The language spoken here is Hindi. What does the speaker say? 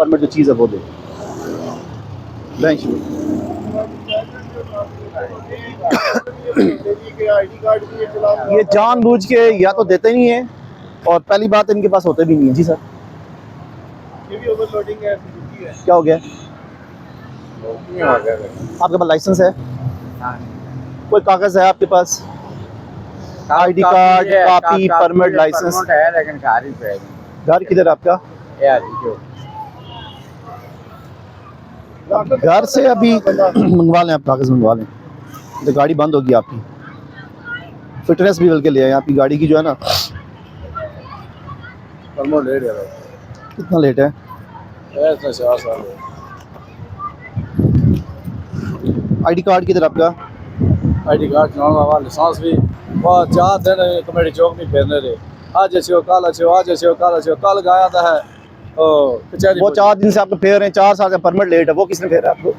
परमिट जो चीज़ है वो दे। बैंक ये जानबूझ के या तो देते नहीं है, और पहली बात इनके पास होते भी नहीं है। जी सर, ये भी ओवरलोडिंग है। क्या हो गया? आपके पास लाइसेंस है? कोई कागज है आपके पास? ID card, copy, permit, license है, लेकिन गाड़ी पे घर किधर है आपका? घर से अभी मंगवा लें आप, कागज मंगवा लें, तो गाड़ी बंद होगी आपकी। फिटनेस भी बल्कि ले आए आपकी गाड़ी की जो है ना। लेट है, कितना लेट है? इतना 4 साल आईडी कार्ड किधर आपका? आईडी कार्ड चलाना, लाइसेंस भी बहुत 4 दिन कमेटी चौक में फिरने रहे। आज अच्छे कल अच्छे, आज अच्छे कल अच्छे, कल गया था है वो 4 दिन से आपको फेर रहे हैं, 4 साल का परमिट लेट है, वो किसने फेरा आपको?